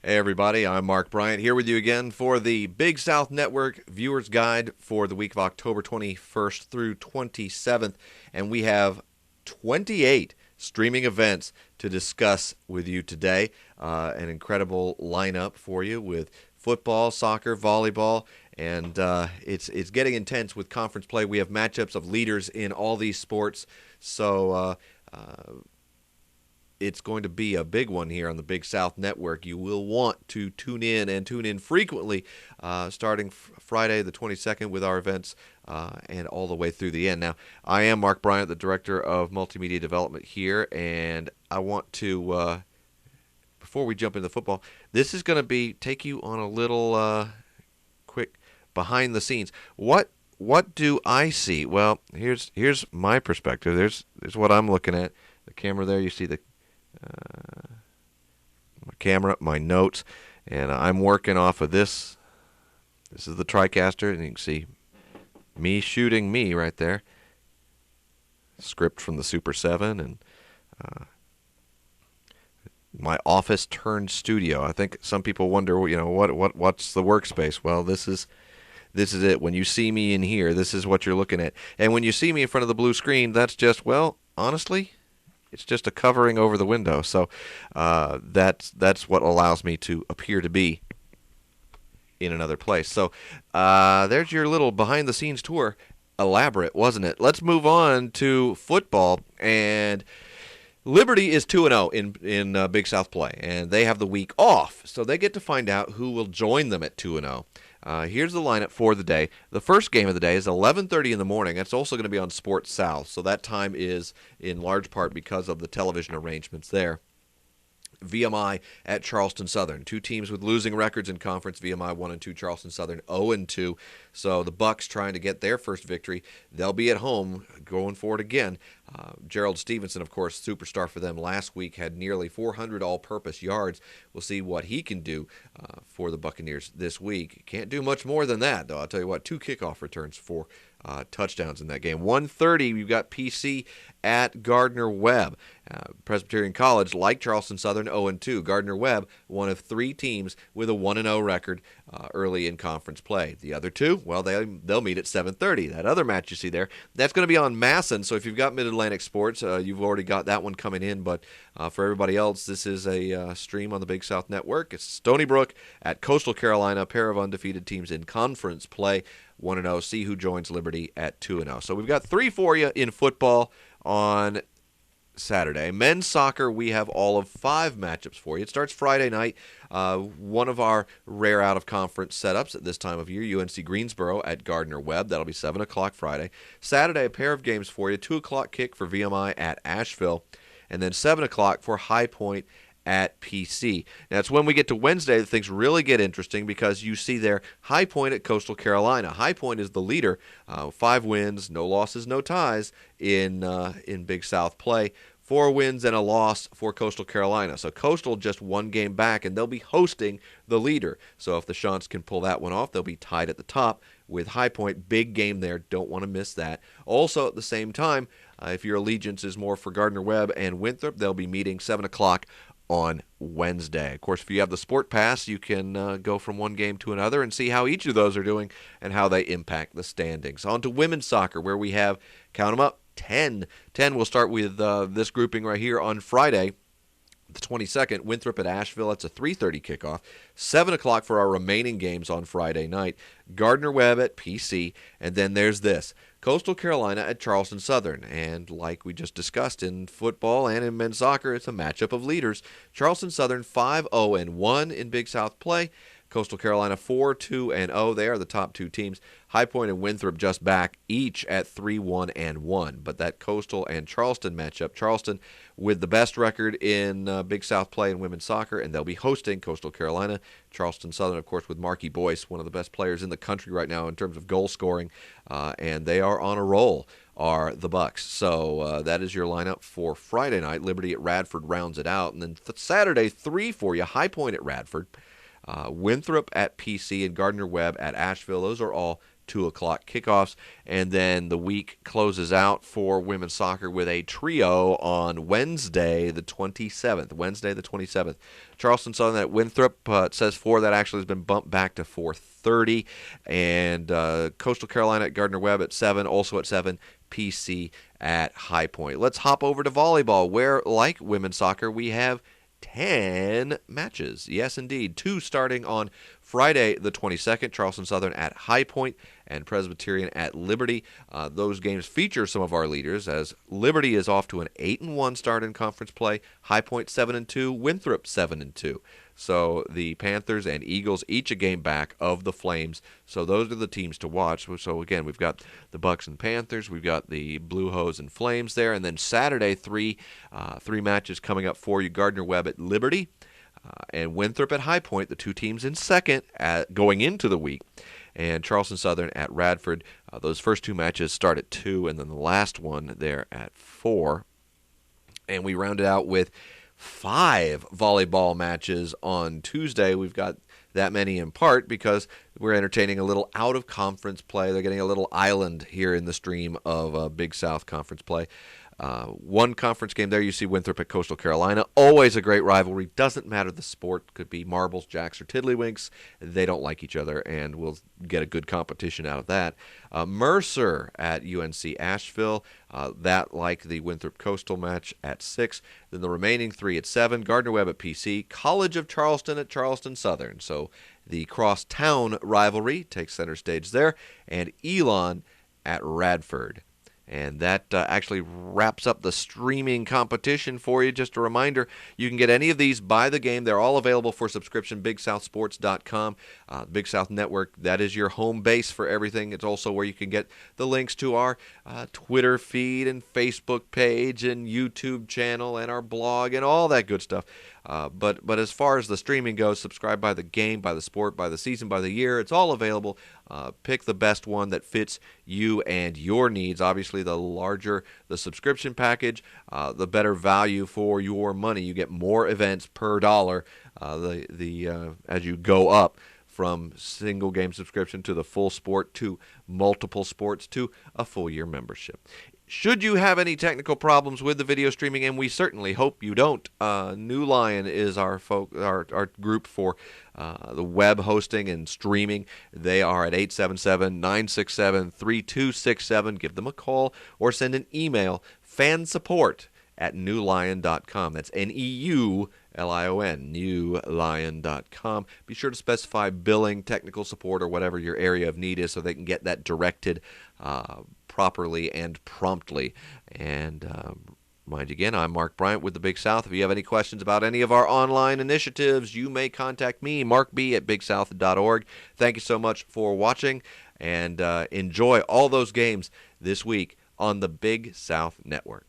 Hey everybody, I'm Mark Bryant here with you again for the Big South Network Viewer's Guide for the week of October 21st through 27th, and we have 28 streaming events to discuss with you today. An incredible lineup for you with football, soccer, volleyball, and it's getting intense with conference play. We have matchups of leaders in all these sports, so it's going to be a big one here on the Big South Network. You will want to tune in and tune in frequently, starting Friday the 22nd with our events and all the way through the end. Now, I am Mark Bryant, the Director of Multimedia Development here, and I want to, before we jump into football, this is going to take you on a little quick behind the scenes. What do I see? Well, here's my perspective. There's what I'm looking at. The camera there, you see my camera, my notes, and I'm working off of this. This is the TriCaster, and you can see me shooting me right there. Script from the Super 7, and my office turned studio. I think some people wonder, what's the workspace? Well, this is it. When you see me in here, this is what you're looking at. And when you see me in front of the blue screen, that's just, well, honestly, it's just a covering over the window. So that's what allows me to appear to be in another place. So there's your little behind-the-scenes tour. Elaborate, wasn't it? Let's move on to football. And Liberty is 2-0 in Big South play, and they have the week off. So they get to find out who will join them at 2-0. Here's the lineup for the day. The first game of the day is 11:30 in the morning. That's also going to be on Sports South, so that time is in large part because of the television arrangements there. VMI at Charleston Southern. Two teams with losing records in conference. VMI 1-2, Charleston Southern 0-2. So the Bucks trying to get their first victory. They'll be at home going for it again. Gerald Stevenson, of course, superstar for them last week, had nearly 400 all-purpose yards. We'll see what he can do for the Buccaneers this week. Can't do much more than that, though. I'll tell you what, 2 kickoff returns for touchdowns in that game. 1:30, we've got PC at Gardner-Webb. Presbyterian College, like Charleston Southern, 0-2. Gardner-Webb, one of 3 teams with a 1-0 record early in conference play. The other 2, well, they'll meet at 7:30. That other match you see there, that's going to be on Masson. So if you've got Mid-Atlantic Sports, you've already got that one coming in. But for everybody else, this is a stream on the Big South Network. It's Stony Brook at Coastal Carolina, a pair of undefeated teams in conference play. 1-0. See who joins Liberty at 2-0. So we've got 3 for you in football on Saturday. Men's soccer, we have all of 5 matchups for you. It starts Friday night. One of our rare out-of-conference setups at this time of year, UNC Greensboro at Gardner-Webb. That'll be 7 o'clock Friday. Saturday, a pair of games for you. 2 o'clock kick for VMI at Asheville. And then 7 o'clock for High Point at PC. Now, it's when we get to Wednesday that things really get interesting because you see there High Point at Coastal Carolina. High Point is the leader, 5 wins, no losses, no ties in Big South play. 4 wins and a loss for Coastal Carolina. So Coastal just 1 game back, and they'll be hosting the leader. So if the Shants can pull that one off, they'll be tied at the top with High Point. Big game there. Don't want to miss that. Also, at the same time, if your allegiance is more for Gardner-Webb and Winthrop, they'll be meeting 7 o'clock on Wednesday. Of course, if you have the Sport Pass, you can go from one game to another and see how each of those are doing and how they impact the standings. On to women's soccer, where we have, count them up, 10. 10, we'll start with this grouping right here on Friday, the 22nd, Winthrop at Asheville. That's a 3:30 kickoff. 7 o'clock for our remaining games on Friday night. Gardner-Webb at PC. And then there's this, Coastal Carolina at Charleston Southern. And like we just discussed in football and in men's soccer, it's a matchup of leaders. Charleston Southern 5-0-1 in Big South play. Coastal Carolina 4-2-0. They are the top 2 teams. High Point and Winthrop just back, each at 3-1-1. But that Coastal and Charleston matchup, Charleston with the best record in Big South play in women's soccer, and they'll be hosting Coastal Carolina. Charleston Southern, of course, with Marky Boyce, one of the best players in the country right now in terms of goal scoring, and they are on a roll, are the Bucks. So that is your lineup for Friday night. Liberty at Radford rounds it out. And then Saturday, 3 for you, High Point at Radford. Winthrop at PC and Gardner-Webb at Asheville. Those are all 2 o'clock kickoffs. And then the week closes out for women's soccer with a trio on Wednesday the 27th. Charleston Southern at Winthrop. It says 4. That actually has been bumped back to 4:30. And Coastal Carolina at Gardner-Webb at 7. Also at 7, PC at High Point. Let's hop over to volleyball, where, like women's soccer, we have 10 matches. Yes, indeed. 2 starting on Friday the 22nd, Charleston Southern at High Point and Presbyterian at Liberty. Those games feature some of our leaders, as Liberty is off to an 8-1 start in conference play, High Point 7-2, Winthrop 7-2. So the Panthers and Eagles each a game back of the Flames. So those are the teams to watch. So again, we've got the Bucks and Panthers, we've got the Blue Hose and Flames there, and then Saturday three matches coming up for you: Gardner-Webb at Liberty and Winthrop at High Point, the 2 teams in second going into the week, and Charleston Southern at Radford. Those first 2 matches start at 2, and then the last one there at 4. And we round it out with 5 volleyball matches on Tuesday. We've got that many in part because we're entertaining a little out-of-conference play. They're getting a little island here in the stream of Big South Conference play. One conference game there, you see Winthrop at Coastal Carolina. Always a great rivalry. Doesn't matter the sport. Could be marbles, jacks, or tiddlywinks. They don't like each other, and we'll get a good competition out of that. Mercer at UNC Asheville. That, like the Winthrop Coastal match, at 6. Then the remaining 3 at 7. Gardner-Webb at PC. College of Charleston at Charleston Southern. So the crosstown rivalry takes center stage there. And Elon at Radford. And that actually wraps up the streaming competition for you. Just a reminder, you can get any of these by the game. They're all available for subscription, BigSouthSports.com. Big South Network, that is your home base for everything. It's also where you can get the links to our Twitter feed and Facebook page and YouTube channel and our blog and all that good stuff. But as far as the streaming goes, subscribe by the game, by the sport, by the season, by the year. It's all available. Pick the best one that fits you and your needs. Obviously, the larger the subscription package, the better value for your money. You get more events per dollar as you go up from single game subscription to the full sport to multiple sports to a full year membership. Should you have any technical problems with the video streaming, and we certainly hope you don't, New Lion is our group for the web hosting and streaming. They are at 877-967-3267. Give them a call or send an email, fansupport@newlion.com. That's NEULION, newlion.com. Be sure to specify billing, technical support, or whatever your area of need is so they can get that directed properly and promptly. And mind you again, I'm Mark Bryant with the Big South. If you have any questions about any of our online initiatives, you may contact me, Mark B. at BigSouth.org. Thank you so much for watching, and enjoy all those games this week on the Big South Network.